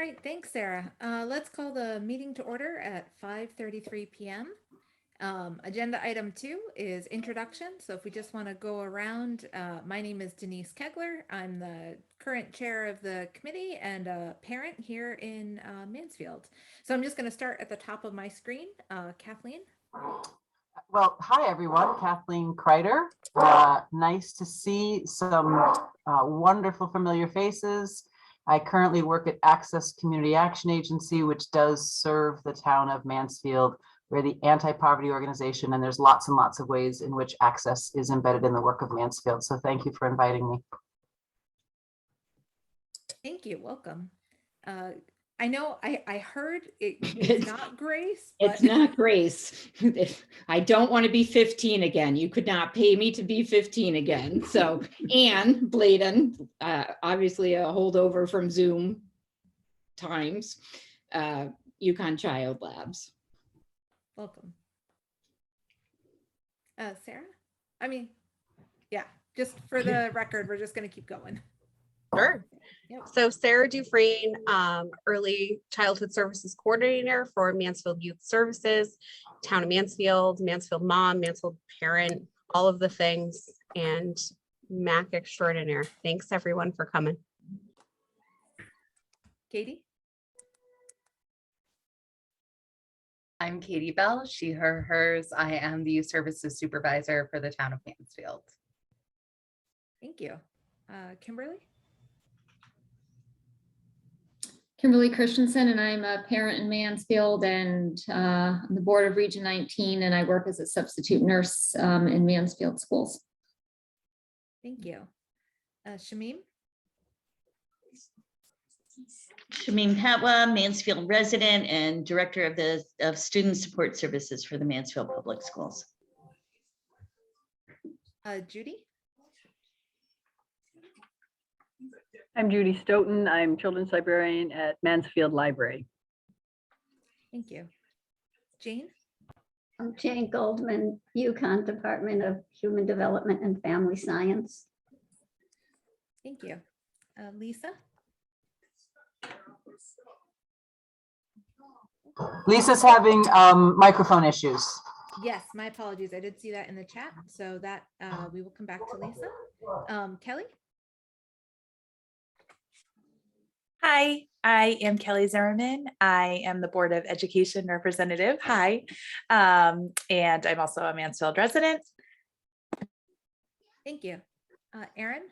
All right, thanks, Sarah. Let's call the meeting to order at 5:33 p.m. Agenda item 2 is introduction. So if we just want to go around, my name is Denise Kegler. I'm the current chair of the committee and a parent here in Mansfield. So I'm just going to start at the top of my screen. Kathleen. Well, hi everyone, Kathleen Kreider. Nice to see some wonderful familiar faces. I currently work at Access Community Action Agency, which does serve the town of Mansfield. We're the anti-poverty organization, and there's lots and lots of ways in which Access is embedded in the work of Mansfield. So thank you for inviting me. Thank you. Welcome. I know I heard it's not Grace. But... It's not Grace. I don't want to be 15 again. You could not pay me to be 15 again. So Anne Bladen, obviously a holdover from Zoom times, Uconn Child Labs. Welcome. Sarah? I mean, yeah, just for the record, we're just going to keep going. Sure. Yep. So Sarah Dufresne, Early Childhood Services Coordinator for Mansfield Youth Services, Town of Mansfield, Mansfield Mom, Mansfield Parent, all of the things, and Mac Extraordinaire. Thanks everyone for coming. Katie? I'm Katie Bell, she, her, hers. I am the Youth Services Supervisor for the Town of Mansfield. Thank you. Kimberly? Kimberly Christensen, and I'm a parent in Mansfield and on the board of Region 19, and I work as a substitute nurse in Mansfield schools. Thank you. Shamim? Shamim Patwa, Mansfield resident and director of Student Support Services for the Mansfield Public Schools. Judy? I'm Judy Stoughton. I'm children's librarian at Mansfield Library. Thank you. Jane? I'm Jane Goldman, Uconn Department of Human Development and Family Science. Thank you. Lisa? Lisa's having microphone issues. Yes, my apologies. I did see that in the chat, so that we will come back to Lisa. Kelly? Hi, I am Kelly Zimmerman. I am the Board of Education representative. Hi, and I'm also a Mansfield resident. Thank you. Erin?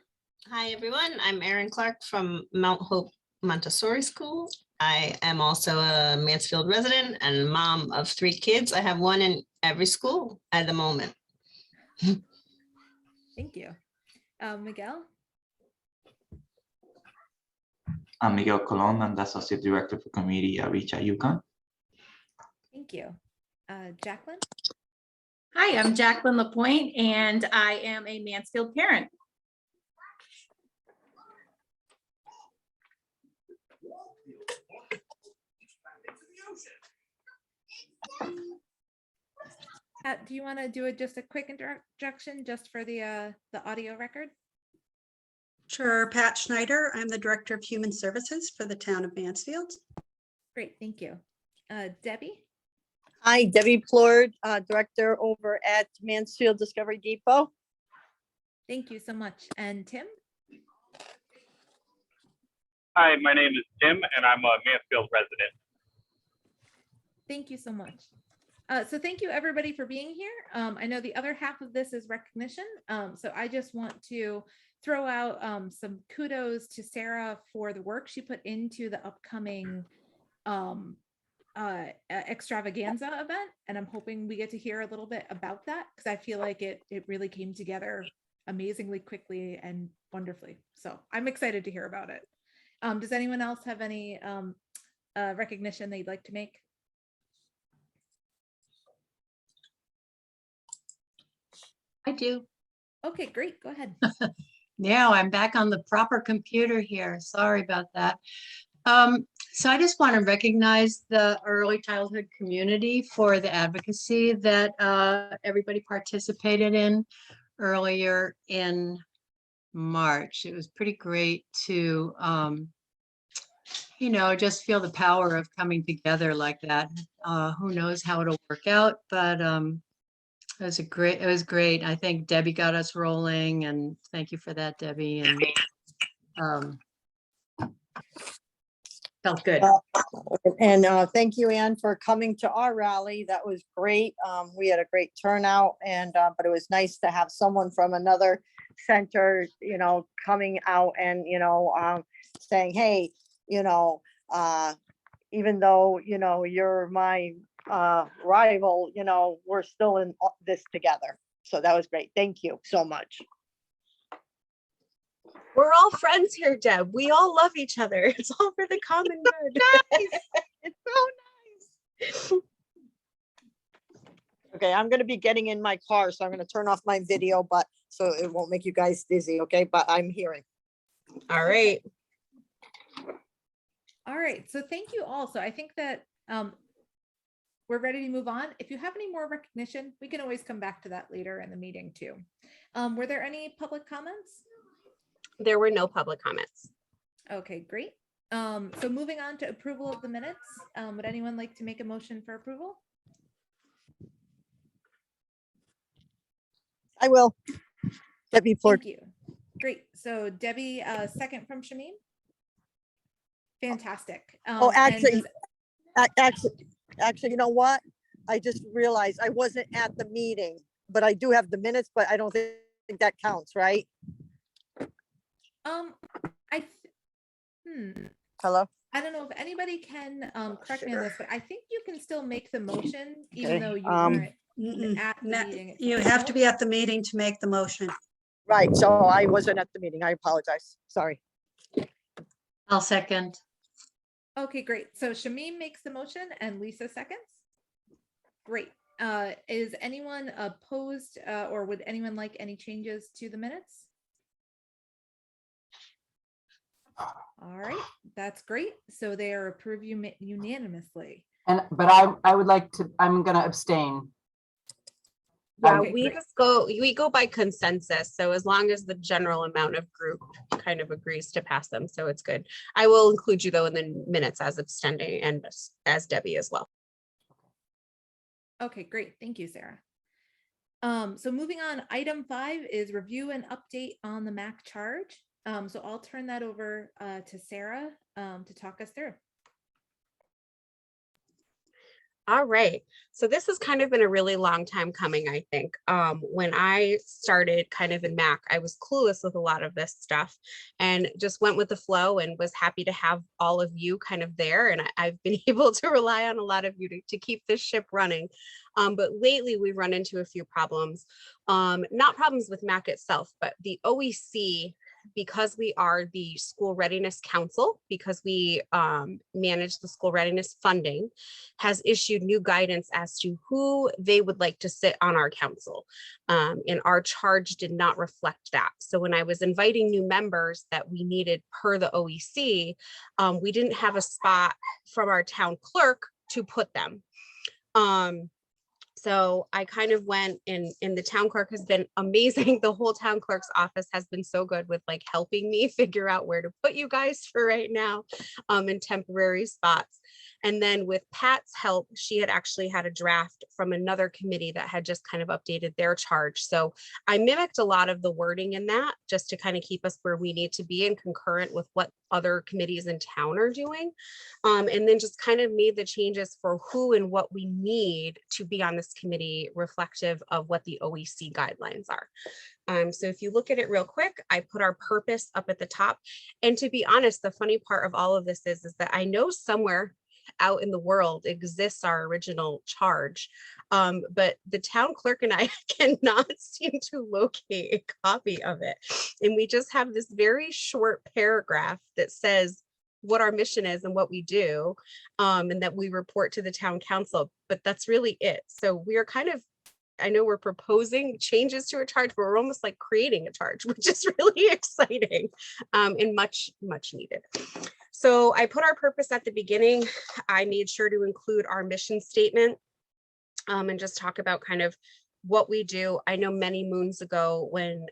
Hi, everyone. I'm Erin Clark from Mount Hope Montessori School. I am also a Mansfield resident and mom of 3 kids. I have one in every school at the moment. Thank you. Miguel? I'm Miguel Colon. I'm the Associate Director for Community Outreach at Uconn. Thank you. Jacqueline? Hi, I'm Jacqueline Lapointe, and I am a Mansfield parent. Do you want to do just a quick introduction just for the audio record? Sure. Pat Schneider. I'm the Director of Human Services for the Town of Mansfield. Great, thank you. Debbie? Hi, Debbie Plord, Director over at Mansfield Discovery Depot. Thank you so much. And Tim? Hi, my name is Tim, and I'm a Mansfield resident. Thank you so much. So thank you everybody for being here. I know the other half of this is recognition. So I just want to throw out some kudos to Sarah for the work she put into the upcoming extravaganza event. And I'm hoping we get to hear a little bit about that because I feel like it really came together amazingly quickly and wonderfully. So I'm excited to hear about it. Does anyone else have any recognition they'd like to make? I do. Okay, great. Go ahead. Now I'm back on the proper computer here. Sorry about that. So I just want to recognize the early childhood community for the advocacy that everybody participated in earlier in March. It was pretty great to just feel the power of coming together like that. Who knows how it'll work out, but it was great. I think Debbie got us rolling, and thank you for that, Debbie. And felt good. And thank you, Ann, for coming to our rally. That was great. We had a great turnout, and but it was nice to have someone from another center, coming out and, saying, hey, even though, you're my rival, we're still in this together. So that was great. Thank you so much. We're all friends here, Deb. We all love each other. It's all for the common good. Nice. It's so nice. Okay, I'm going to be getting in my car, so I'm going to turn off my video, but so it won't make you guys dizzy. Okay, but I'm hearing. All right. All right. So thank you all. So I think that we're ready to move on. If you have any more recognition, we can always come back to that later in the meeting too. Were there any public comments? There were no public comments. Okay, great. So moving on to approval of the minutes. Would anyone like to make a motion for approval? I will. Debbie Ford. Thank you. Great. So Debbie, second from Shameen. Fantastic. Oh, actually, you know what? I just realized I wasn't at the meeting, but I do have the minutes, but I don't think that counts, right? Hello? I don't know if anybody can correct me on this, but I think you can still make the motion even Okay, though you weren't at the meeting. You have to be at the meeting to make the motion. Right, so I wasn't at the meeting. I apologize. Sorry. I'll second. Okay, great. So Shameen makes the motion and Lisa seconds. Great. Is anyone opposed or would anyone like any changes to the minutes? All right, that's great. So they are approved unanimously. But I would like to, I'm gonna abstain. Yeah, Okay, we great. just we go by consensus. So as long as the general amount of group kind of agrees to pass them, so it's good. I will include you though in the minutes as abstending and as Debbie as well. Okay, great. Thank you, Sarah. So moving on, item 5 is review and update on the MAC charge. So I'll turn that over to Sarah to talk us through. All right. So this has kind of been a really long time coming, I think. When I started kind of in MAC, I was clueless with a lot of this stuff and just went with the flow and was happy to have all of you kind of there. And I've been able to rely on a lot of you to keep this ship running. But lately we've run into a few problems, not problems with MAC itself, but the OEC, because we are the School Readiness Council, because we manage the school readiness funding, has issued new guidance as to who they would like to sit on our council. And our charge did not reflect that. So when I was inviting new members that we needed per the OEC, we didn't have a spot from our town clerk to put them. So I kind of went and the town clerk has been amazing. The whole town clerk's office has been so good with like helping me figure out where to put you guys for right now in temporary spots. And then with Pat's help, she had actually had a draft from another committee that had just kind of updated their charge. So I mimicked a lot of the wording in that just to kind of keep us where we need to be and concurrent with what other committees in town are doing. And then just kind of made the changes for who and what we need to be on this committee reflective of what the OEC guidelines are. So if you look at it real quick, I put our purpose up at the top. And to be honest, the funny part of all of this is that I know somewhere out in the world exists our original charge, but the town clerk and I cannot seem to locate a copy of it. And we just have this very short paragraph that says what our mission is and what we do, and that we report to the town council, but that's really it. So we are kind of, I know we're proposing changes to a charge, but we're almost like creating a charge, which is really exciting and much, much needed. So I put our purpose at the beginning. I made sure to include our mission statement and just talk about kind of what we do. I know many moons ago when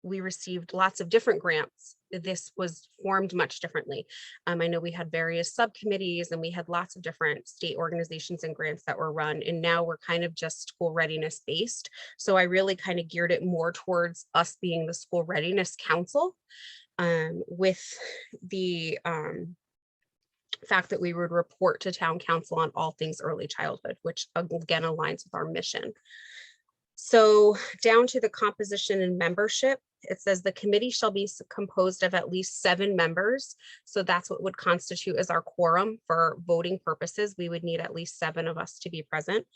we received lots of different grants. This was formed much differently. I know we had various subcommittees and we had lots of different state organizations and grants that were run. And now we're kind of just school readiness based. So I really kind of geared it more towards us being the School Readiness Council, with the fact that we would report to town council on all things early childhood, which again aligns with our mission. So down to the composition and membership, it says the committee shall be composed of at least 7 members. So that's what would constitute as our quorum for voting purposes. We would need at least 7 of us to be present,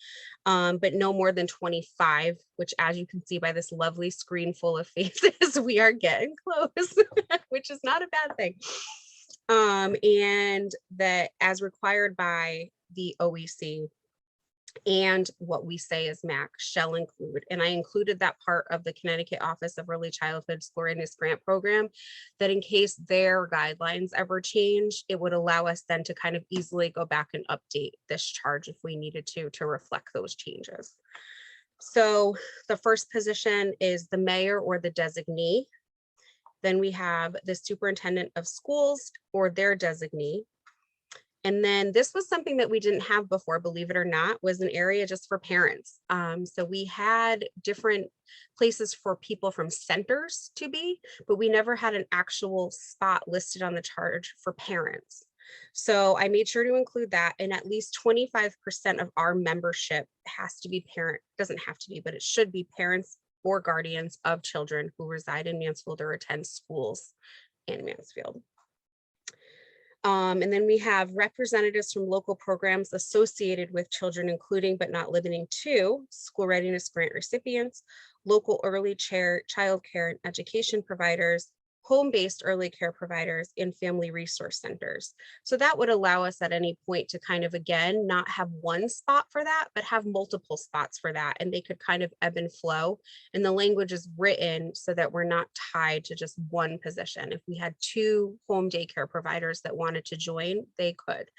but no more than 25, which, as you can see by this lovely screen full of faces, we are getting close, which is not a bad thing. And that as required by the OEC, and what we say as MAC shall include. And I included that part of the Connecticut Office of Early Childhood School Readiness Grant Program, that in case their guidelines ever change, it would allow us then to kind of easily go back and update this charge if we needed to reflect those changes. So the first position is the mayor or the designee. Then we have the superintendent of schools or their designee. And then this was something that we didn't have before, believe it or not, was an area just for parents. So we had different places for people from centers to be, but we never had an actual spot listed on the charge for parents. So I made sure to include that, and at least 25% of our membership has to be parent, doesn't have to be, but it should be parents or guardians of children who reside in Mansfield or attend schools in Mansfield. And then we have representatives from local programs associated with children, including but not limiting to school readiness grant recipients, local early child care and education providers, home-based early care providers, and family resource centers. So that would allow us at any point to kind of, again, not have one spot for that, but have multiple spots for that. And they could kind of ebb and flow. And the language is written so that we're not tied to just one position. If we had 2 home daycare providers that wanted to join, they could.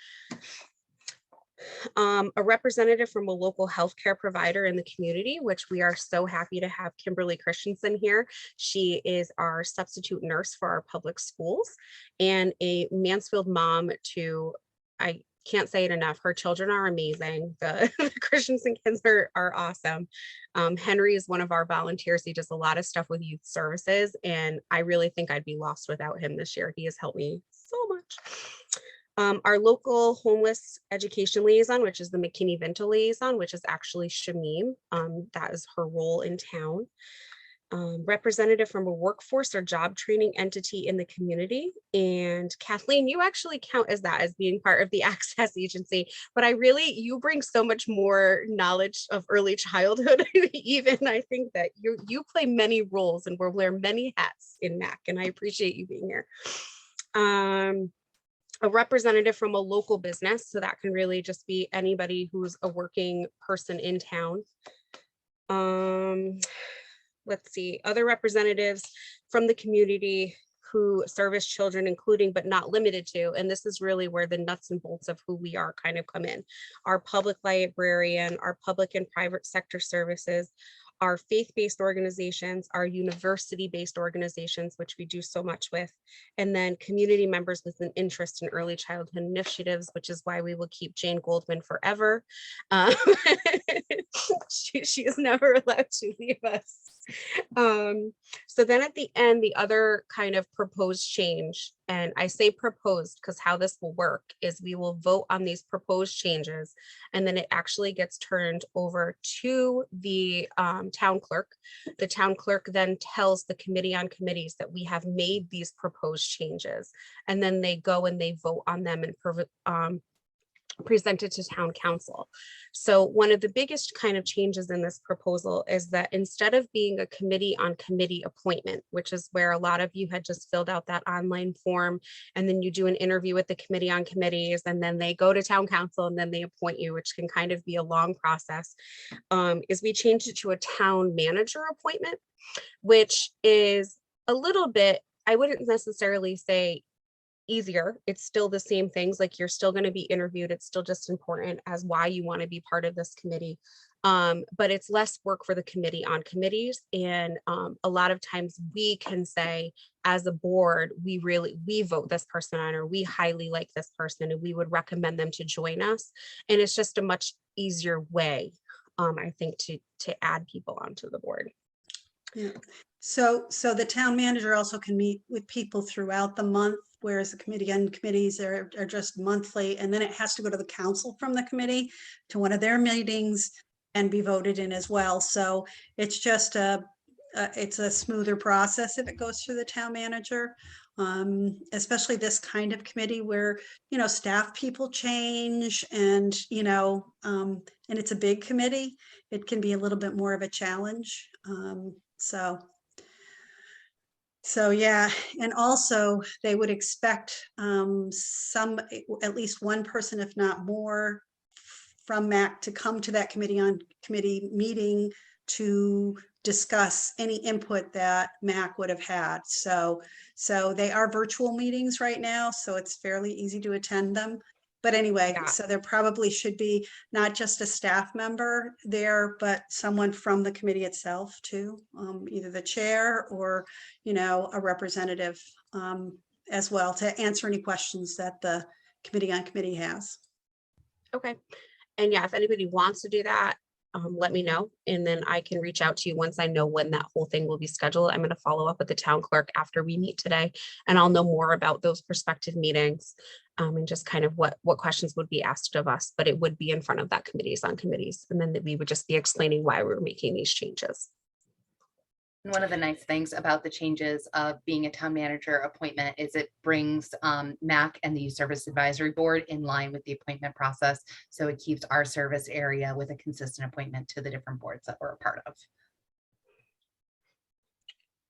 A representative from a local healthcare provider in the community, which we are so happy to have Kimberly Christensen here. She is our substitute nurse for our public schools, and a Mansfield mom to, I can't say it enough, her children are amazing. The Christensen kids are awesome. Henry is one of our volunteers. He does a lot of stuff with youth services, and I really think I'd be lost without him this year. He has helped me so much. Our local homeless education liaison, which is the McKinney-Vento liaison, which is actually Shamim. That is her role in town. Representative from a workforce or job training entity in the community. And Kathleen, you actually count as that, as being part of the Access Agency, but you bring so much more knowledge of early childhood. Even I think that you play many roles and will wear many hats in MAC, and I appreciate you being here. A representative from a local business. So that can really just be anybody who's a working person in town. Let's see, other representatives from the community who service children, including but not limited to, and this is really where the nuts and bolts of who we are kind of come in. Our public librarian, our public and private sector services, our faith-based organizations, our university-based organizations, which we do so much with, and then community members with an interest in early childhood initiatives, which is why we will keep Jane Goldman forever. She is never allowed to leave us. So then at the end, the other kind of proposed change, and I say proposed because how this will work is we will vote on these proposed changes, and then it actually gets turned over to the town clerk. The town clerk then tells the committee on committees that we have made these proposed changes, and then they go and they vote on them and presented to town council. So one of the biggest kind of changes in this proposal is that instead of being a committee on committee appointment, which is where a lot of you had just filled out that online form, and then you do an interview with the committee on committees, and then they go to town council and then they appoint you, which can kind of be a long process, is we changed it to a town manager appointment, which is a little bit, I wouldn't necessarily say easier. It's still the same things, like you're still going to be interviewed. It's still just important as why you want to be part of this committee. But it's less work for the committee on committees. And a lot of times we can say, as a board, we vote this person on, or we highly like this person and we would recommend them to join us. And it's just a much easier way, I think, to add people onto the board. Yeah. So the town manager also can meet with people throughout the month, whereas the committee and committees are just monthly, and then it has to go to the council from the committee to one of their meetings and be voted in as well. So it's just it's a smoother process if it goes through the town manager, especially this kind of committee where, you know, staff people change and, you know, and it's a big committee. It can be a little bit more of a challenge. So yeah, and also they would expect at least one person, if not more, from MAC to come to that committee meeting to discuss any input that MAC would have had. So they are virtual meetings right now, so it's fairly easy to attend them. But anyway, so there probably should be not just a staff member there, but someone from the committee itself too, either the chair or, you know, a representative as well, to answer any questions that the committee on committee has. Okay. And yeah, if anybody wants to do that, let me know. And then I can reach out to you once I know when that whole thing will be scheduled. I'm going to follow up with the town clerk after we meet today, and I'll know more about those prospective meetings and just kind of what questions would be asked of us, but it would be in front of that committees on committees. And then we would just be explaining why we're making these changes. And one of the nice things about the changes of being a town manager appointment is it brings MAC and the Youth Service Advisory Board in line with the appointment process. So it keeps our service area with a consistent appointment to the different boards that we're a part of.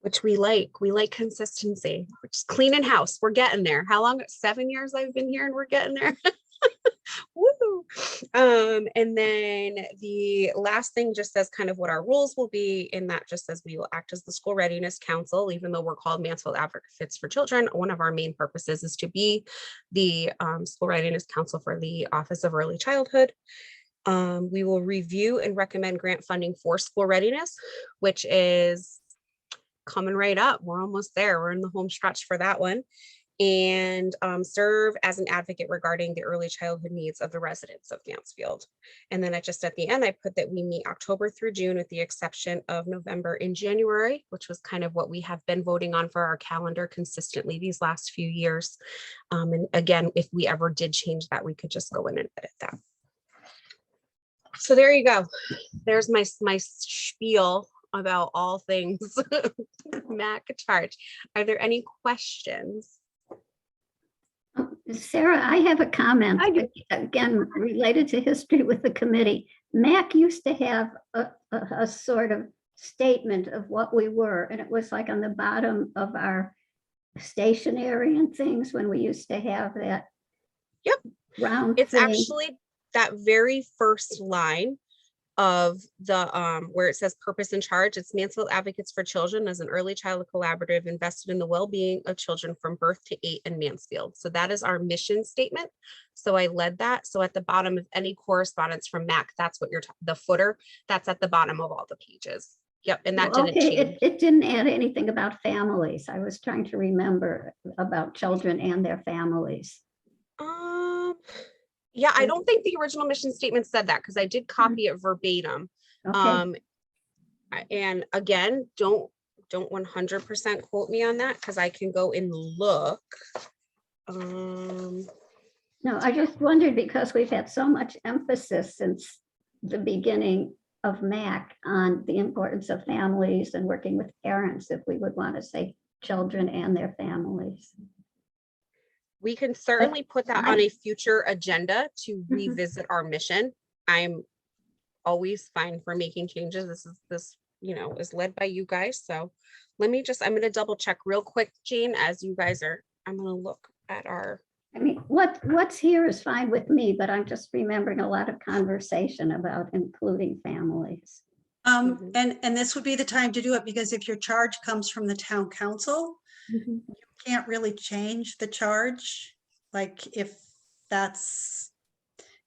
Which we like consistency, which is cleaning house. We're getting there. How long? 7 years I've been here and we're getting there. Woo! And then the last thing just says kind of what our roles will be, and that just says we will act as the School Readiness Council. Even though we're called Mansfield Advocates for Children, one of our main purposes is to be the School Readiness Council for the Office of Early Childhood. We will review and recommend grant funding for school readiness, which is coming right up. We're almost there. We're in the home stretch for that one. And serve as an advocate regarding the early childhood needs of the residents of Mansfield. And then at the end, I put that we meet October through June with the exception of November and January, which was kind of what we have been voting on for our calendar consistently these last few years. And again, if we ever did change that, we could just go in and edit that. So there you go. There's my spiel about all things MAC charge. Are there any questions? Sarah, I have a comment, again, related to history with the committee. MAC used to have a sort of statement of what we were, and it was like on the bottom of our stationery and things when we used to have that. Yep. Round it's thing. Actually that very first line of the where it says purpose and charge. It's Mansfield Advocates for Children as an early childhood collaborative invested in the well-being of children from birth to 8 in Mansfield. So that is our mission statement. So I led that. So at the bottom of any correspondence from MAC, that's what the footer, that's at the bottom of all the pages. Yep. And that didn't change. It didn't add anything about families. I was trying to remember about children and their families. Yeah, I don't think the original mission statement said that because I did copy it verbatim. Okay. And again, don't 100% quote me on that because I can go and look. No, I just wondered because we've had so much emphasis since the beginning of MAC on the importance of families and working with parents, if we would want to say children and their families. We can certainly put that on a future agenda to revisit our mission. I'm always fine for making changes. This is led by you guys. So let me I'm going to double check real quick, Jane, as you guys are, I'm going to look at our. I mean, what's here is fine with me, but I'm just remembering a lot of conversation about including families. And this would be the time to do it because if your charge comes from the town council, you can't really change the charge. Like if that's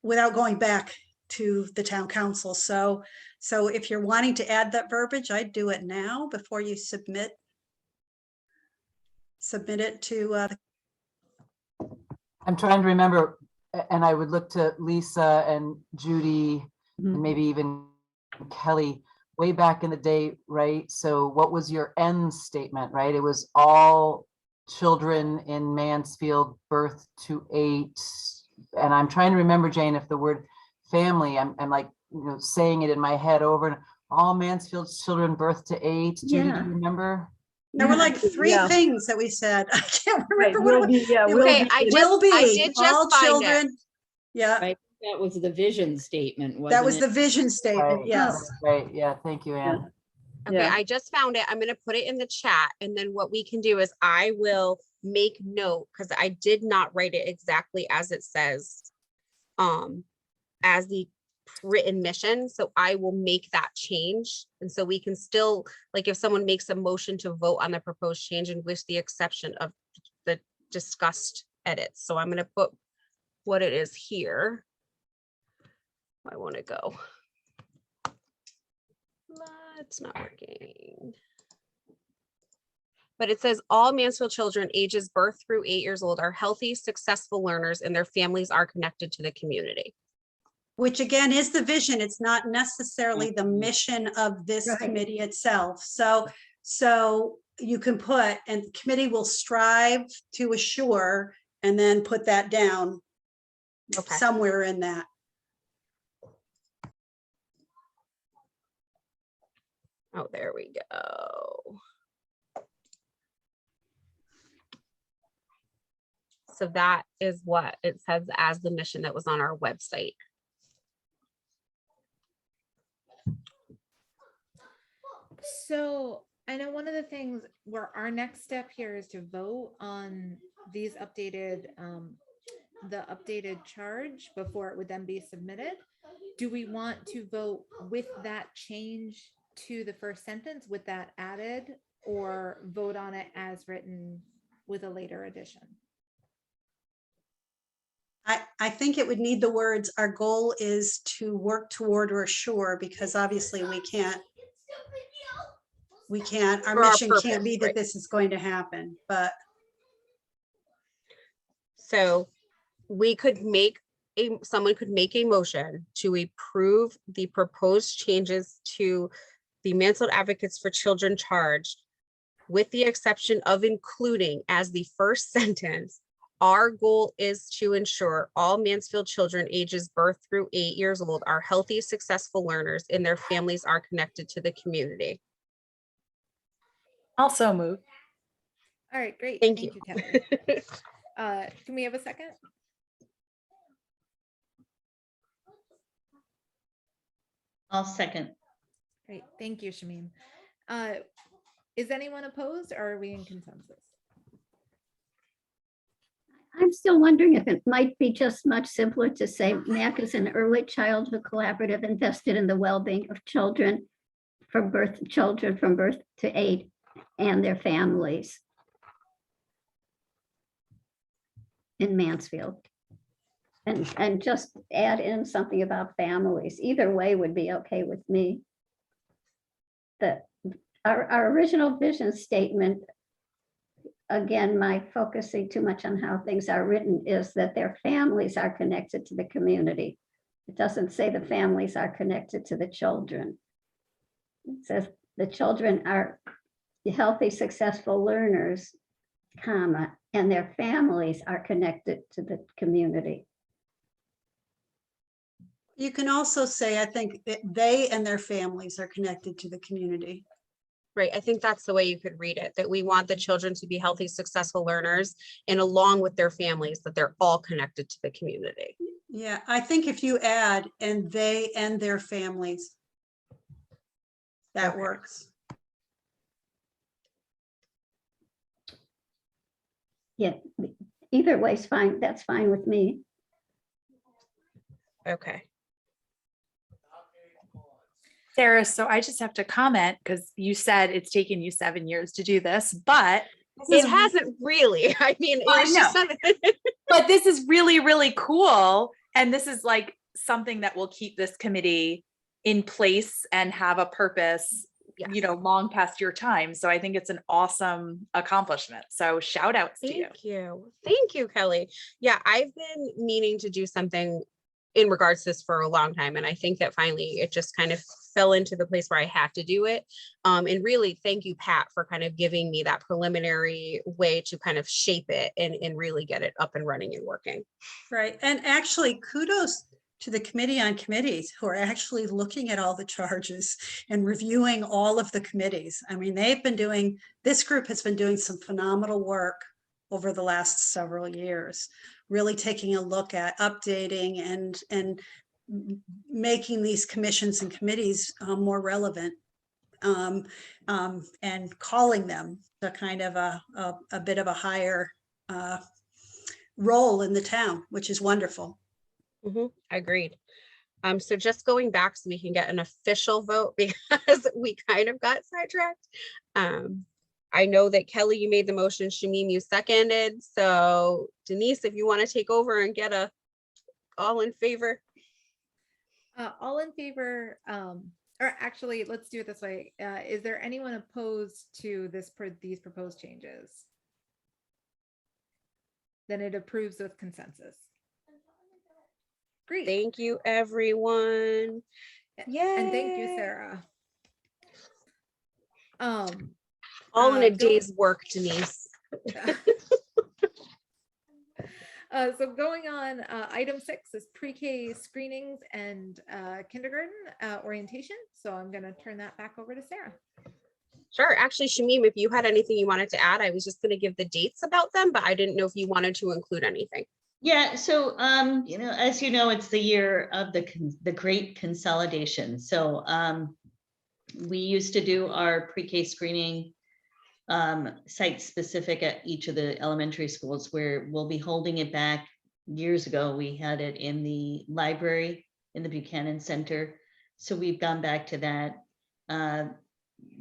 without going back to the town council. So if you're wanting to add that verbiage, I'd do it now before you submit it to I'm trying to remember, and I would look to Lisa and Judy and maybe even Kelly way back in the day, right? So what was your end statement, right? It was all children in Mansfield birth to 8. And I'm trying to remember, Jane, if the word family, I'm like, saying it in my head over and all Mansfield's children birth to 8. Judy, do you remember? There were like 3 things that we said. I can't remember what will be, yeah, will Okay, be. I did just all find it. children. Yeah, Right, that was the vision statement, that wasn't was it? the vision statement. Right, Yes. that's right. Yeah, thank you, Anne. Okay, Yeah. I just found it. I'm gonna put it in the chat, and then what we can do is I will make note, because I did not write it exactly as it says, as the written mission. So I will make that change. And so we can still, like, if someone makes a motion to vote on the proposed change and with the exception of the discussed edits. So I'm gonna put what it is here. I want to go. It's not working. But it says all Mansfield children ages birth through 8 years old are healthy, successful learners and their families are connected to the community. Which again is the vision. It's not necessarily the mission of this committee itself. So you can put, and the committee will strive to assure, and then put that down somewhere in that. Oh, there we go. So that is what it says as the mission that was on our website. So I know one of the things where our next step here is to vote on these updated, the updated charge before it would then be submitted. Do we want to vote with that change to the first sentence with that added, or vote on it as written with a later addition? I think it would need the words, our goal is to work toward or assure, because obviously we can't, our For our mission purpose, can't be that right. this is going to happen, but. So we could make someone could make a motion to approve the proposed changes to the Mansfield Advocates for Children charge, with the exception of including as the first sentence, our goal is to ensure all Mansfield children ages birth through 8 years old are healthy, successful learners and their families are connected to the community. Also move. All right, great. Thank you. Kelly. Can we have a second? I'll second. Great, thank you, Shameen. Is anyone opposed or are we in consensus? I'm still wondering if it might be just much simpler to say MAC is an early childhood collaborative invested in the well-being of children from birth to 8 and their families in Mansfield. And just add in something about families. Either way would be okay with me. Our original vision statement, again, my focusing too much on how things are written, is that their families are connected to the community. It doesn't say the families are connected to the children. It says the children are healthy, successful learners, comma, and their families are connected to the community. You can also say, I think that they and their families are connected to the community. Right, I think that's the way you could read it, that we want the children to be healthy, successful learners and along with their families, that they're all connected to the community. Yeah, I think if you add, and they and their families, that works. Yeah, either way's fine. That's fine with me. Okay. Sarah, so I just have to comment because you said it's taken you 7 years to do this, but it hasn't really. I mean, it was just 7. But this is really, really cool. And this is like something that will keep this committee in place and have a purpose, you know, long past your time. So I think it's an awesome accomplishment. So shout outs to you. Thank you. Thank you, Kelly. Yeah, I've been meaning to do something in regards to this for a long time. And I think that finally it just kind of fell into the place where I had to do it. And really thank you, Pat, for kind of giving me that preliminary way to kind of shape it and really get it up and running and working. Right. And actually kudos to the Committee on Committees who are actually looking at all the charges and reviewing all of the committees. I mean, this group has been doing some phenomenal work over the last several years, really taking a look at updating and making these commissions and committees more relevant, and calling them to kind of a bit of a higher role in the town, which is wonderful. Agreed. So just going back so we can get an official vote because we kind of got sidetracked. I know that Kelly, you made the motion, Shamim, you seconded. So Denise, if you want to take over and get all in favor. All in favor, or actually, let's do it this way. Is there anyone opposed to these proposed changes? Then it approves with consensus. Great. Thank you, everyone. Yay. And thank you, Sarah. All in a day's work, Denise. So going on, item 6 is pre-K screenings and kindergarten orientation. So I'm going to turn that back over to Sarah. Sure. Actually, Shamim, if you had anything you wanted to add, I was just going to give the dates about them, but I didn't know if you wanted to include anything. Yeah, so you know, as you know, it's the year of the great consolidation. So we used to do our pre-K screening site specific at each of the elementary schools, where we'll be holding it back. Years ago, we had it in the library in the Buchanan Center. So we've gone back to that.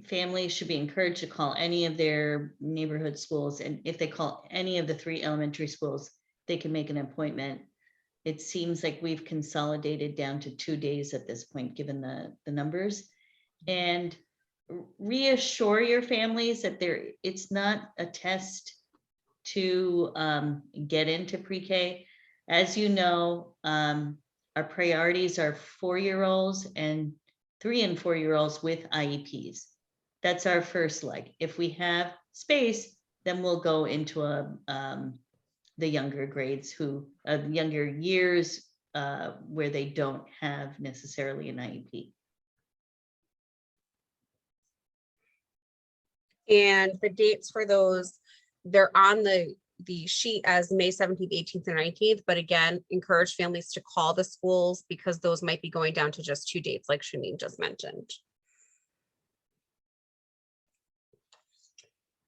Families should be encouraged to call any of their neighborhood schools. And if they call any of the 3 elementary schools, they can make an appointment. It seems like we've consolidated down to 2 days at this point, given the numbers. And reassure your families that it's not a test to get into pre-K. As you know, our priorities are 4-year-olds and 3 and 4-year-olds with IEPs. That's our first leg. If we have space, then we'll go into the younger grades younger years where they don't have necessarily an IEP. And the dates for those, they're on the sheet as May 17th, 18th, and 19th. But again, encourage families to call the schools because those might be going down to just 2 dates, like Shamim just mentioned.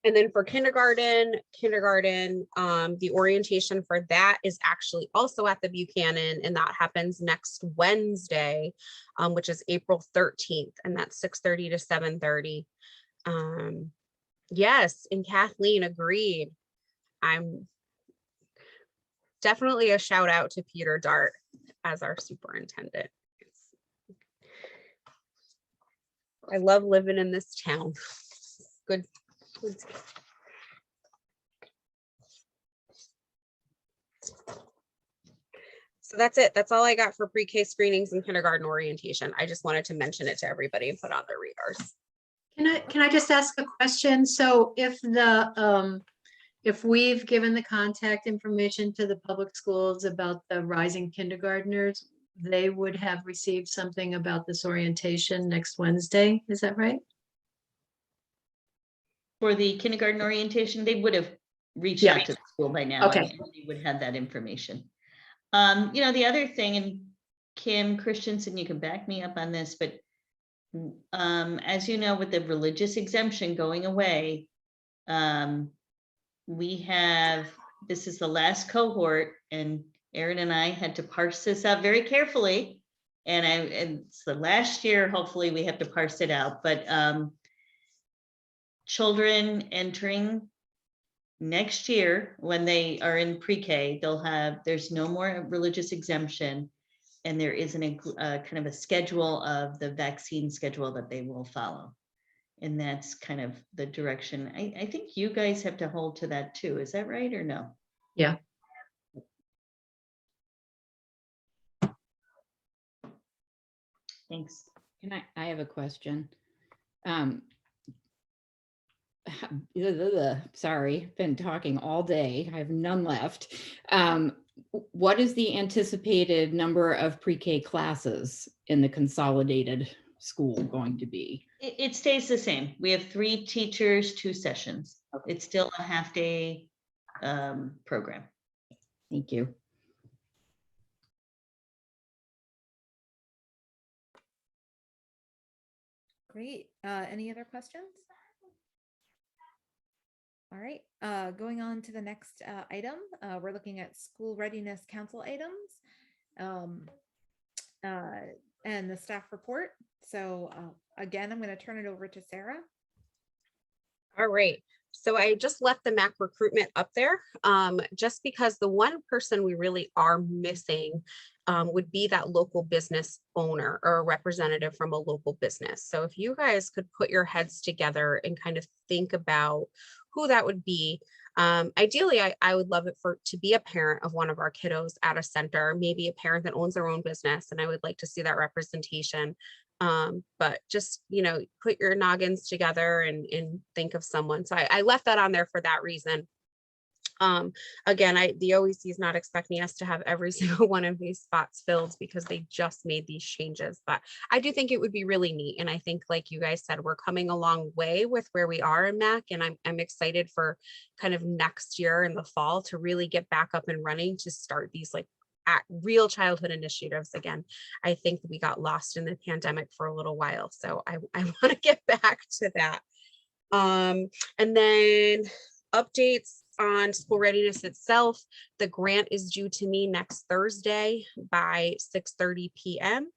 And then for kindergarten, the orientation for that is actually also at the Buchanan, and that happens next Wednesday, which is April 13th, and that's 6:30 to 7:30. Yes, and Kathleen agreed. I'm definitely a shout out to Peter Dart as our superintendent. I love living in this town. Good. So that's it. That's all I got for pre-K screenings and kindergarten orientation. I just wanted to mention it to everybody and put on their radars. Can I just ask a question? So if we've given the contact information to the public schools about the rising kindergartners, they would have received something about this orientation next Wednesday. Is that right? For the kindergarten orientation, they would have reached out to the school by now. Okay. And they would have that information. You know, the other thing, and Kim Christensen, you can back me up on this, but as you know, with the religious exemption going away, this is the last cohort, and Erin and I had to parse this out very carefully. And it's the last year, hopefully we have to parse it out, but children entering next year, when they are in pre-K, there's no more religious exemption. And there is kind of a schedule of the vaccine schedule that they will follow. And that's kind of the direction. I think you guys have to hold to that too. Is that right or no? Yeah. Thanks. I have a question. Sorry, been talking all day. I have none left. What is the anticipated number of pre-K classes in the consolidated school going to be? It stays the same. We have 3 teachers, 2 sessions. It's still a half-day program. Thank you. Great. Any other questions? All right, going on to the next item, we're looking at school readiness council items and the staff report. So again, I'm going to turn it over to Sarah. All right. So I just left the MAC recruitment up there just because the one person we really are missing would be that local business owner or a representative from a local business. So if you guys could put your heads together and kind of think about who that would be. Ideally, I would love it to be a parent of one of our kiddos at a center, maybe a parent that owns their own business, and I would like to see that representation. But just, you know, put your noggins together and think of someone. So I left that on there for that reason. Again, the OEC is not expecting us to have every single one of these spots filled because they just made these changes, but I do think it would be really neat. And I think, like you guys said, we're coming a long way with where we are in MAC, and I'm excited for kind of next year in the fall to really get back up and running to start these like real childhood initiatives again. I think we got lost in the pandemic for a little while, so I want to get back to that. And then updates on school readiness itself. The grant is due to me next Thursday by 6:30 p.m.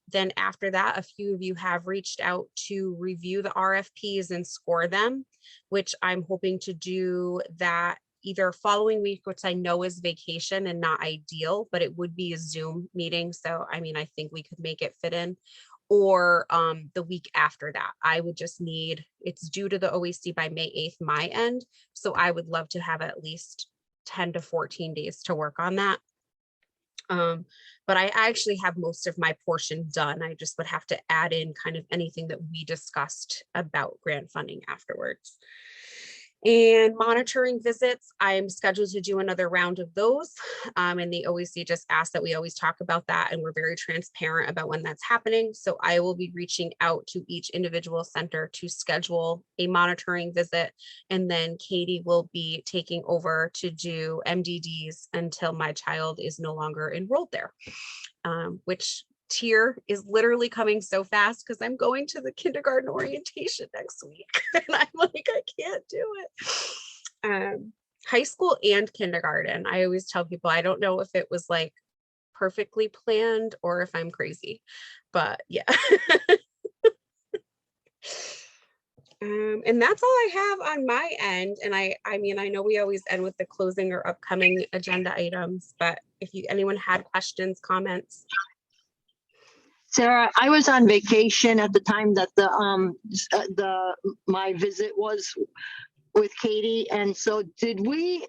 Then after that, a few of you have reached out to review the RFPs and score them, which I'm hoping to do that either following week, which I know is vacation and not ideal, but it would be a Zoom meeting. So, I mean, I think we could make it fit in, or the week after that. I would just need, it's due to the OEC by May 8th, my end. So I would love to have at least 10 to 14 days to work on that. But I actually have most of my portion done. I just would have to add in kind of anything that we discussed about grant funding afterwards. And monitoring visits, I'm scheduled to do another round of those. And the OEC just asked that we always talk about that, and we're very transparent about when that's happening. So I will be reaching out to each individual center to schedule a monitoring visit. And then Katie will be taking over to do MDDs until my child is no longer enrolled there, which tier is literally coming so fast because I'm going to the kindergarten orientation next week and I'm like, I can't do it. High school and kindergarten. I always tell people, I don't know if it was like perfectly planned or if I'm crazy, but yeah. And that's all I have on my end. And I mean, I know we always end with the closing or upcoming agenda items, but if anyone had questions, comments. Sarah, I was on vacation at the time that my visit was with Katie, and so did we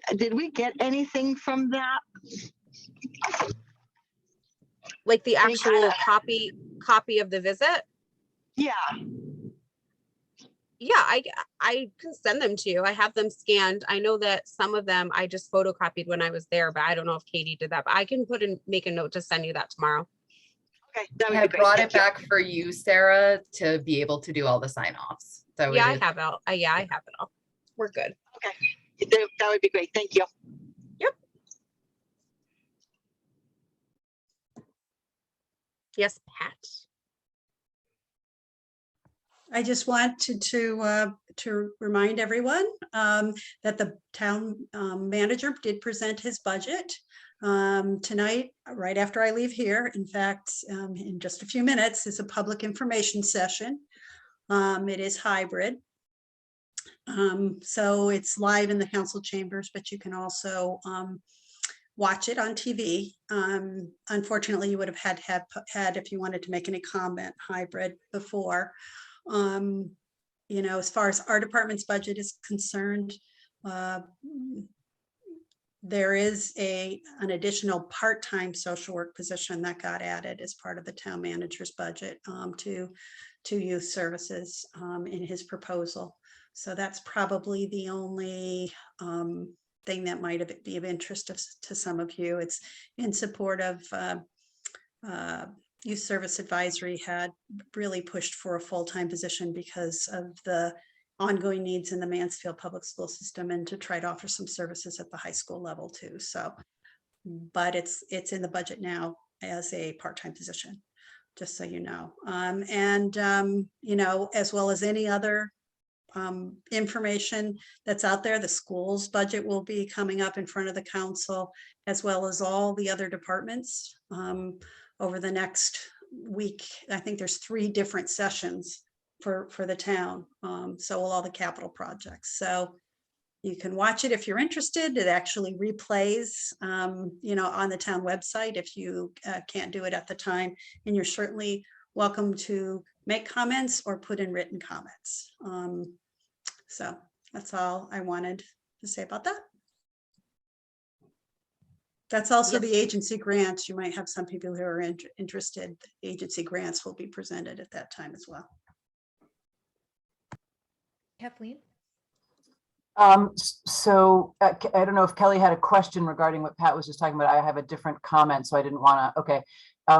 get anything from that? Like the actual copy of the visit? Yeah. Yeah, I can send them to you. I have them scanned. I know that some of them I just photocopied when I was there, but I don't know if Katie did that. But I can make a note to send you that tomorrow. Okay, that would I be great. brought it back for you, Sarah, to be able to do all the sign-offs. So yeah, I have it all. Yeah, I have it all. We're good. Okay, that would be great. Thank you. Yep. Yes, Pat. I just wanted to remind everyone that the town manager did present his budget tonight, right after I leave here. In fact, in just a few minutes is a public information session. It is hybrid. So it's live in the council chambers, but you can also watch it on TV. Unfortunately, you would have had if you wanted to make any comment, hybrid before. You know, as far as our department's budget is concerned, there is an additional part-time social work position that got added as part of the town manager's budget to youth services in his proposal. So that's probably the only thing that might be of interest to some of you. It's in support of Youth Service Advisory had really pushed for a full-time position because of the ongoing needs in the Mansfield public school system and to try to offer some services at the high school level too. So, but it's in the budget now as a part-time position, just so you know. You know, as well as any other information that's out there, the school's budget will be coming up in front of the council, as well as all the other departments over the next week. I think there's 3 different sessions for the town. So will all the capital projects. So you can watch it if you're interested. It actually replays, you know, on the town website if you can't do it at the time. And you're certainly welcome to make comments or put in written comments. So that's all I wanted to say about that. That's also the agency grants. You might have some people who are interested. Agency grants will be presented at that time as well. Kathleen? So I don't know if Kelly had a question regarding what Pat was just talking about. I have a different comment, so I didn't want to. Okay.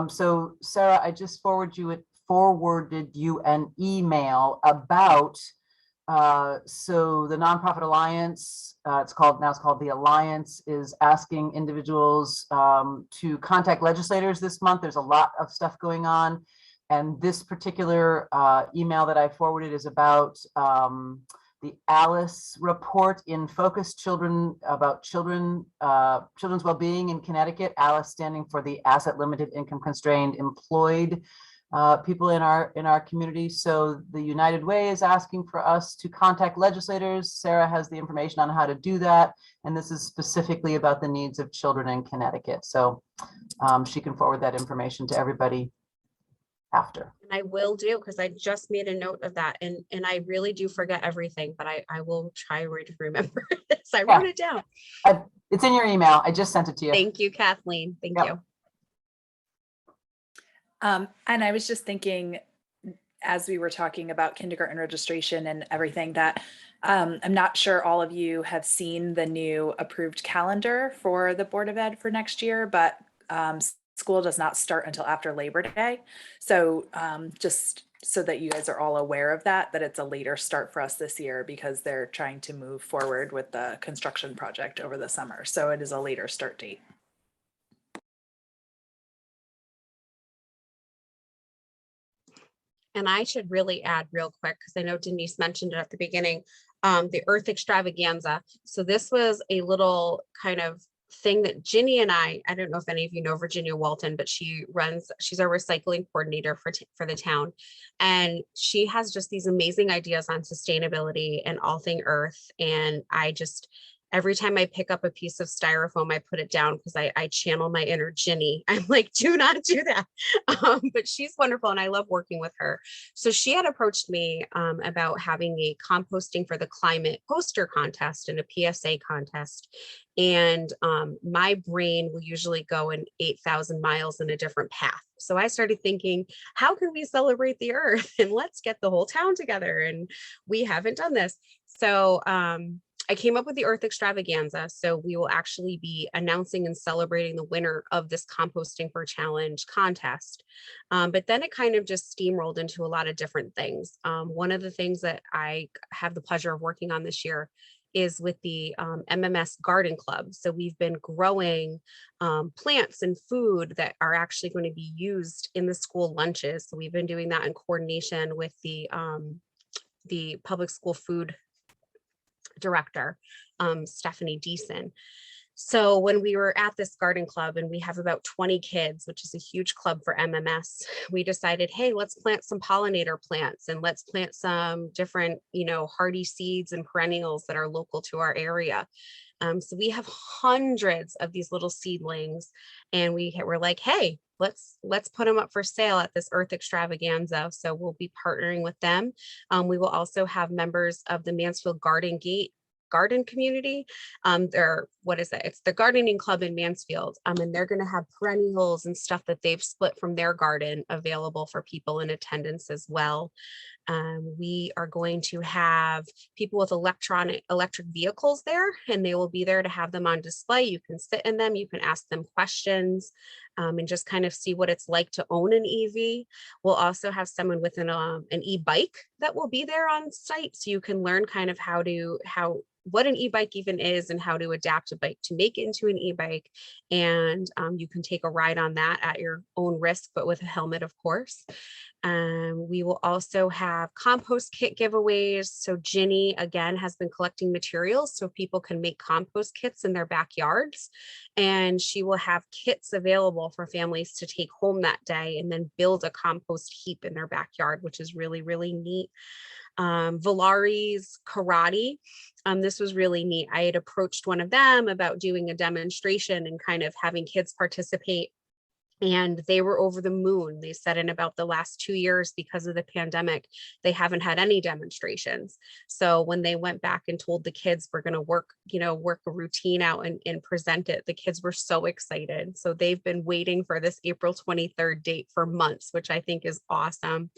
So Sarah, I just forwarded you an email about so the Nonprofit Alliance, it's called the Alliance, is asking individuals to contact legislators this month. There's a lot of stuff going on. And this particular email that I forwarded is about the Alice report in Focus Children, about children's well-being in Connecticut. Alice standing for the Asset Limited Income Constrained Employed people in our community. So the United Way is asking for us to contact legislators. Sarah has the information on how to do that. And this is specifically about the needs of children in Connecticut. So she can forward that information to everybody after. And I will do, because I just made a note of that, and I really do forget everything, but I will try to remember this. I wrote it down. It's in your email. I just sent it to you. Thank you, Kathleen. Thank you. And I was just thinking, as we were talking about kindergarten registration and everything, that I'm not sure all of you have seen the new approved calendar for the Board of Ed for next year, but school does not start until after Labor Day. So just so that you guys are all aware of that it's a later start for us this year because they're trying to move forward with the construction project over the summer. So it is a later start date. And I should really add real quick, because I know Denise mentioned it at the beginning, the Earth Extravaganza. So this was a little kind of thing that Ginny and I don't know if any of you know Virginia Walton, but she's our recycling coordinator for the town. And she has just these amazing ideas on sustainability and all thing Earth. And every time I pick up a piece of styrofoam, I put it down because I channel my inner Ginny. I'm like, do not do that. But she's wonderful and I love working with her. So she had approached me about having a composting for the climate poster contest and a PSA contest. And my brain will usually go in 8,000 miles in a different path. So I started thinking, how can we celebrate the Earth? And let's get the whole town together. And we haven't done this. So I came up with the Earth Extravaganza. So we will actually be announcing and celebrating the winner of this Composting for Challenge contest. But then it kind of just steamrolled into a lot of different things. One of the things that I have the pleasure of working on this year is with the Mms Garden Club. So we've been growing plants and food that are actually going to be used in the school lunches. So we've been doing that in coordination with the public school food director, Stephanie Deason. So when we were at this garden club, and we have about 20 kids, which is a huge club for MMS, we decided, hey, let's plant some pollinator plants, and let's plant some different, hardy seeds and perennials that are local to our area. So we have hundreds of these little seedlings, and we were like, hey, let's put them up for sale at this Earth Extravaganza. So we'll be partnering with them. We will also have members of the Mansfield Garden community. It's the gardening club in Mansfield. And they're going to have perennials and stuff that they've split from their garden available for people in attendance as well. We are going to have people with electric vehicles there, and they will be there to have them on display. You can sit in them, you can ask them questions, and just kind of see what it's like to own an EV. We'll also have someone with an e-bike that will be there on site, so you can learn kind of what an e-bike even is and how to adapt a bike to make it into an e-bike. And you can take a ride on that at your own risk, but with a helmet, of course. We will also have compost kit giveaways. So Ginny, again, has been collecting materials so people can make compost kits in their backyards. And she will have kits available for families to take home that day and then build a compost heap in their backyard, which is really, really neat. Valarie's karate. This was really neat. I had approached one of them about doing a demonstration and kind of having kids participate, and they were over the moon. They said in about the last 2 years, because of the pandemic, they haven't had any demonstrations. So when they went back and told the kids we're going to work a routine out and present it, the kids were so excited. So they've been waiting for this April 23rd date for months, which I think is awesome.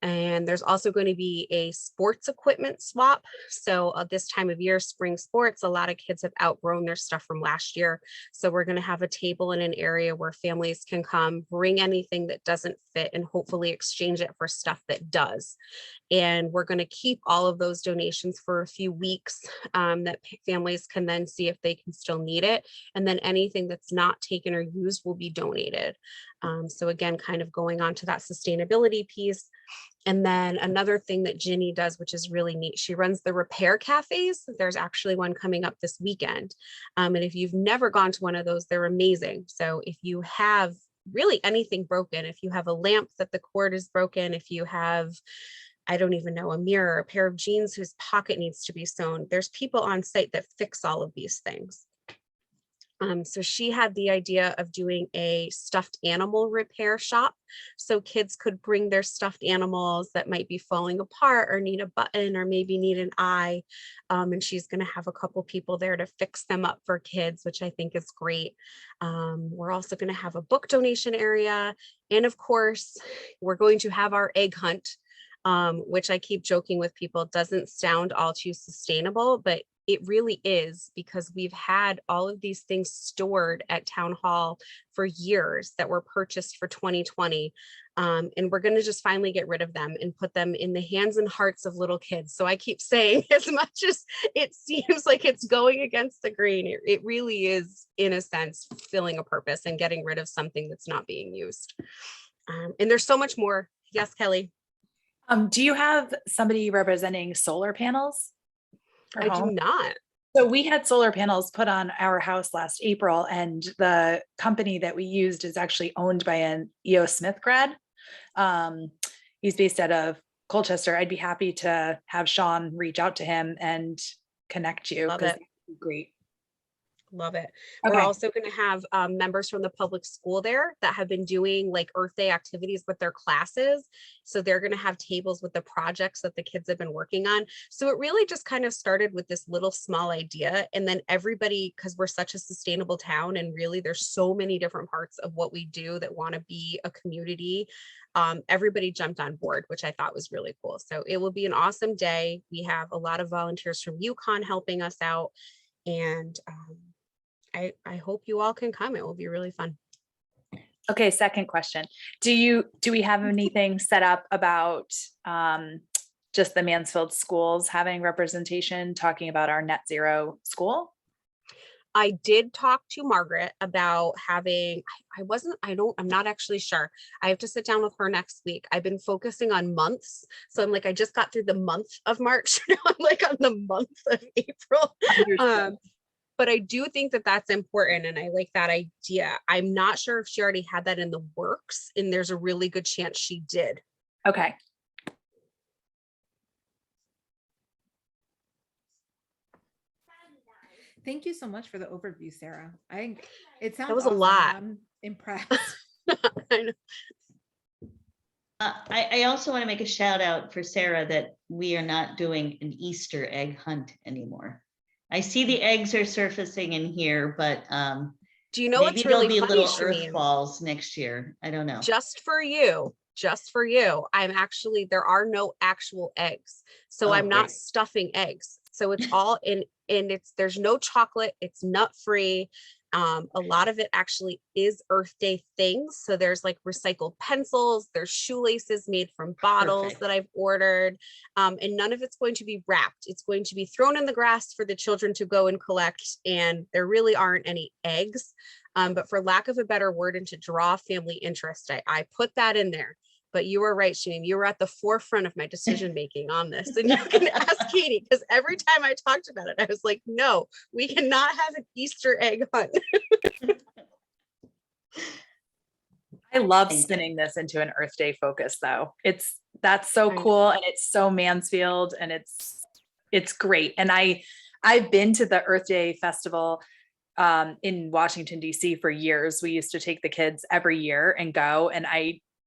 And there's also going to be a sports equipment swap. So this time of year, spring sports, a lot of kids have outgrown their stuff from last year. So we're going to have a table in an area where families can come, bring anything that doesn't fit, and hopefully exchange it for stuff that does. And we're going to keep all of those donations for a few weeks, that families can then see if they can still need it. And then anything that's not taken or used will be donated. So again, kind of going on to that sustainability piece. And then another thing that Ginny does, which is really neat, she runs the repair cafes. There's actually one coming up this weekend. And if you've never gone to one of those, they're amazing. So if you have really anything broken, if you have a lamp that the cord is broken, if you have, I don't even know, a mirror, a pair of jeans whose pocket needs to be sewn, there's people on site that fix all of these things. So she had the idea of doing a stuffed animal repair shop. So kids could bring their stuffed animals that might be falling apart or need a button or maybe need an eye. And she's going to have a couple people there to fix them up for kids, which I think is great. We're also going to have a book donation area. And of course, we're going to have our egg hunt, which I keep joking with people, doesn't sound all too sustainable, but it really is, because we've had all of these things stored at town hall for years that were purchased for 2020. And we're going to just finally get rid of them and put them in the hands and hearts of little kids. So I keep saying, as much as it seems like it's going against the grain, it really is, in a sense, filling a purpose and getting rid of something that's not being used. And there's so much more. Yes, Kelly. Do you have somebody representing solar panels? I do not. So we had solar panels put on our house last April, and the company that we used is actually owned by an E.O. Smith grad. He's based out of Colchester. I'd be happy to have Sean reach out to him and connect you. Love it. That'd be great. Love it. Okay. We're also going to have members from the public school there that have been doing like Earth Day activities with their classes. So they're going to have tables with the projects that the kids have been working on. So it really just kind of started with this little small idea. And then everybody, because we're such a sustainable town, and really there's so many different parts of what we do that want to be a community. Everybody jumped on board, which I thought was really cool. So it will be an awesome day. We have a lot of volunteers from Uconn helping us out. And I hope you all can come. It will be really fun. Okay, second question. Do we have anything set up about just the Mansfield schools having representation, talking about our net zero school? I did talk to Margaret about having, I'm not actually sure. I have to sit down with her next week. I've been focusing on months. So I'm like, I just got through the month of March. Now I'm like on the month of April. But I do think that that's important, and I like that idea. I'm not sure if she already had that in the works, and there's a really good chance she did. Okay. Thank you so much for the overview, Sarah. It sounds That was a awesome, lot. and I'm impressed. I know. I also want to make a shout out for Sarah that we are not doing an Easter egg hunt anymore. I see the eggs are surfacing in here, but do you know maybe what's there'll really be funny, little earth Shameen? balls next year. I don't know. Just for you, there are no actual eggs. So Oh, I'm not great. stuffing eggs. So it's all there's no chocolate, it's nut free. A lot of it actually is Earth Day things. So there's like recycled pencils, there's shoelaces made from bottles Perfect. that I've ordered. And none of it's going to be wrapped. It's going to be thrown in the grass for the children to go and collect. And there really aren't any eggs. But for lack of a better word, and to draw family interest, I put that in there. But you were right, Shameen. You were at the forefront of my decision making on this. And you can ask Katie, because every time I talked about it, I was like, no, we cannot have an Easter egg hunt. I love spinning this into an Earth Day focus though. That's so cool, and it's so Mansfield, and it's great. And I've been to the Earth Day festival in Washington, DC for years. We used to take the kids every year and go, and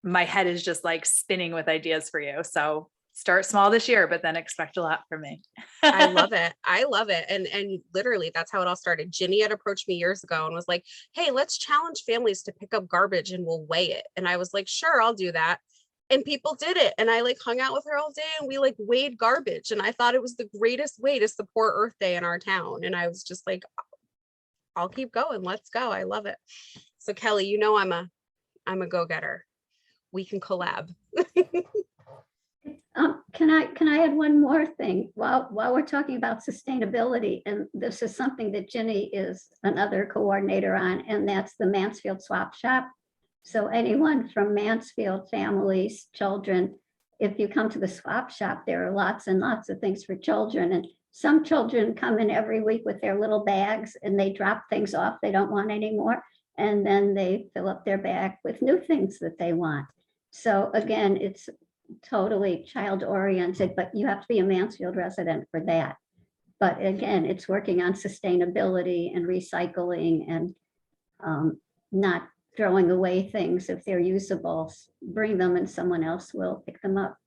my head is just like spinning with ideas for you. So start small this year, but then expect a lot from me. I love it. I love it. And literally that's how it all started. Ginny had approached me years ago and was like, hey, let's challenge families to pick up garbage and we'll weigh it. And I was like, sure, I'll do that. And people did it. And I like hung out with her all day and we like weighed garbage. And I thought it was the greatest way to support Earth Day in our town. And I was just like, I'll keep going. Let's go. I love it. So Kelly, you know, I'm a go-getter. We can collab. Can I add one more thing? While we're talking about sustainability, and this is something that Ginny is another coordinator on, and that's the Mansfield Swap Shop. So anyone from Mansfield, families, children, if you come to the swap shop, there are lots and lots of things for children. And some children come in every week with their little bags and they drop things off they don't want anymore. And then they fill up their bag with new things that they want. So again, it's totally child oriented, but you have to be a Mansfield resident for that. But again, it's working on sustainability and recycling and not throwing away things if they're usable. Bring them and someone else will pick them up.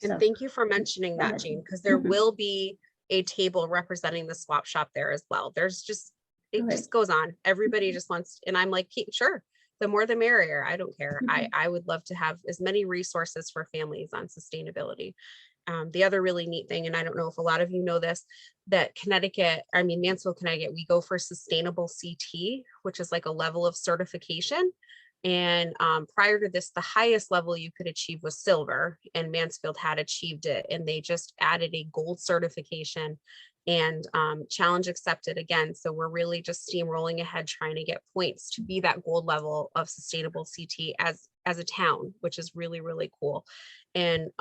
And So, thank you for mentioning that, Jean, because there will be a table representing the swap shop there as well. There's just, it just goes on. Everybody just wants, and I'm like, sure, the more the merrier. I don't care. I would love to have as many resources for families on sustainability. The other really neat thing, and I don't know if a lot of you know this, that Mansfield, Connecticut, we go for sustainable CT, which is like a level of certification. And prior to this, the highest level you could achieve was silver, and Mansfield had achieved it. And they just added a gold certification and challenge accepted again. So we're really just steamrolling ahead, trying to get points to be that gold level of sustainable CT as a town, which is really, really cool. And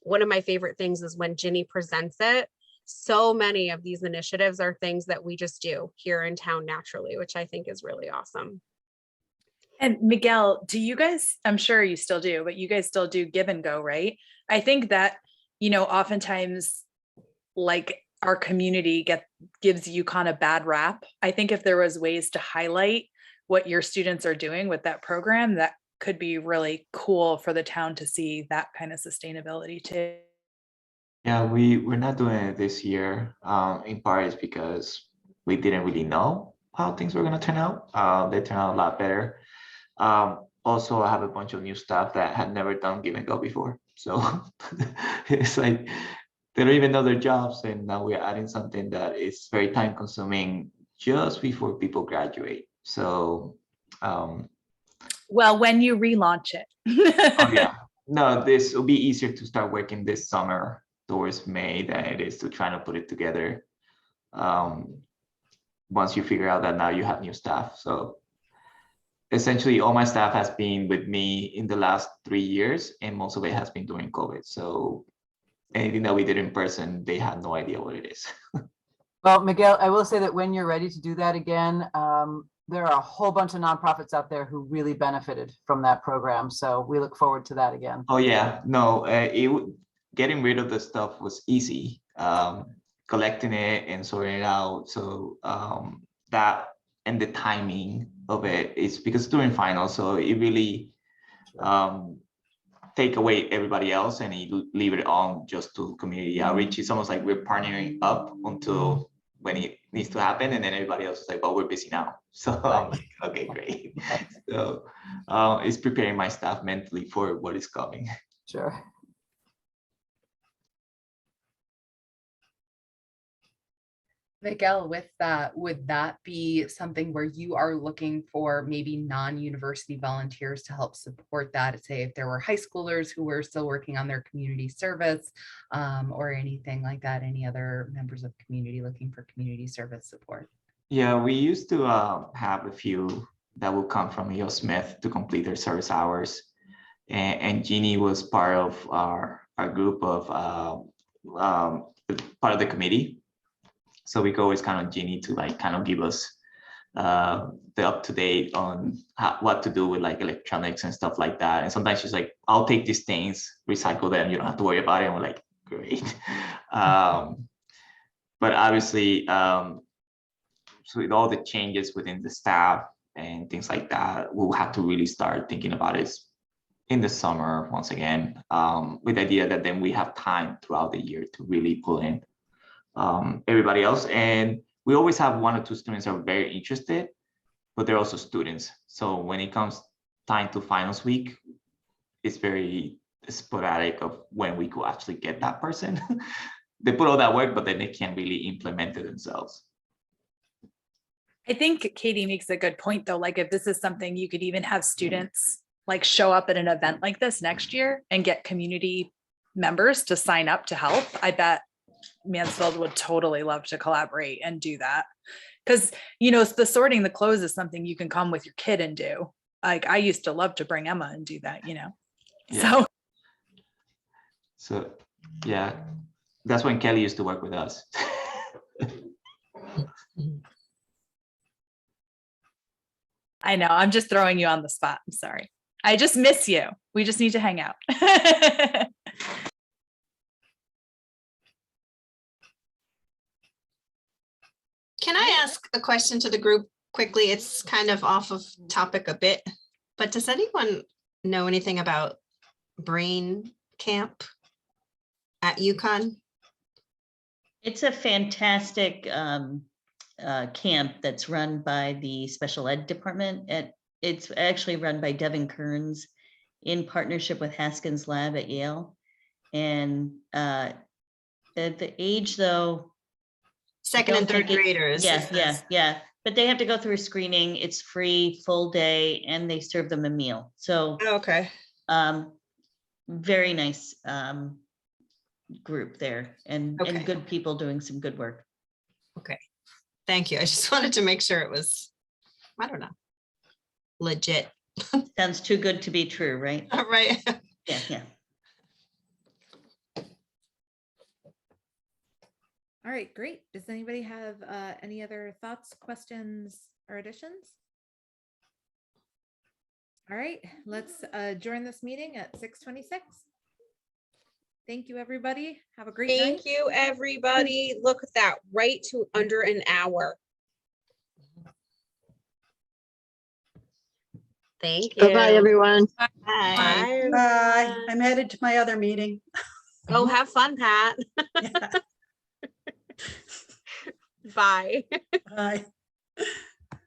one of my favorite things is when Ginny presents it, so many of these initiatives are things that we just do here in town naturally, which I think is really awesome. And Miguel, do you guys, I'm sure you still do, but you guys still do give and go, right? I think that, oftentimes like our community gives Uconn a bad rap. I think if there was ways to highlight what your students are doing with that program, that could be really cool for the town to see that kind of sustainability too. Yeah, we're not doing it this year. In part is because we didn't really know how things were going to turn out. They turned out a lot better. Also, I have a bunch of new staff that had never done give and go before. So it's like they don't even know their jobs. And now we're adding something that is very time consuming just before people graduate. So, well, when you relaunch it. Oh yeah, no, this will be easier to start working this summer towards May than it is to try to put it together. Once you figure out that now you have new staff. So essentially all my staff has been with me in the last 3 years, and most of it has been during COVID. So anything that we did in person, they had no idea what it is. Well, Miguel, I will say that when you're ready to do that again, there are a whole bunch of nonprofits out there who really benefited from that program. So we look forward to that again. Oh yeah, no, getting rid of the stuff was easy. Collecting it and sorting it out. So that and the timing of it is because during finals, so it really take away everybody else and you leave it on just to community outreach. It's almost like we're partnering up until when it needs to happen, and then everybody else is like, well, we're busy now. So I'm like, okay, great. So it's preparing my staff mentally for what is coming. Sure. Miguel, with that, would that be something where you are looking for maybe non-university volunteers to help support that? Say if there were high schoolers who were still working on their community service or anything like that, any other members of community looking for community service support? Yeah, we used to have a few that would come from E.O. Smith to complete their service hours. And Jeannie was part of our group of part of the committee. So we go always count on Jeannie to like kind of give us the up to date on what to do with like electronics and stuff like that. And sometimes she's like, I'll take these things, recycle them, you don't have to worry about it. And we're like, great. But obviously, so with all the changes within the staff and things like that, we'll have to really start thinking about it in the summer once again, with the idea that then we have time throughout the year to really pull in everybody else. And we always have one or two students that are very interested, but they're also students. So when it comes time to finals week, it's very sporadic of when we could actually get that person. They put all that work, but then they can't really implement it themselves. I think Katie makes a good point though. Like if this is something you could even have students like show up at an event like this next year and get community members to sign up to help, I bet Mansfield would totally love to collaborate and do that. Because, you know, the sorting the clothes is something you can come with your kid and do. Like I used to love to bring Emma and do that, you know? Yeah. So yeah, that's when Kelly used to work with us. I know, I'm just throwing you on the spot. I'm sorry. I just miss you. We just need to hang out. Can I ask a question to the group quickly? It's kind of off of topic a bit, but does anyone know anything about brain camp at Uconn? It's a fantastic camp that's run by the special ed department. It's actually run by Devin Kearns in partnership with Haskins Lab at Yale. And at the age though, second and third graders. Yeah. But they have to go through a screening. It's free, full day, and they serve them a meal. So okay. Very nice group there and good people doing some good work. Okay. Thank you. I just wanted to make sure it was, I don't know, legit. Sounds too good to be true, right? Right. Yeah. All right, great. Does anybody have any other thoughts, questions, or additions? All right, let's adjourn this meeting at 6:26. Thank you, everybody. Have a great night. Thank you, everybody. Look at that, right to under an hour. Thank you. Bye-bye, everyone. Bye. Bye. Bye. I'm headed to my other meeting. Oh, have fun, Pat. Yeah. Bye. Bye.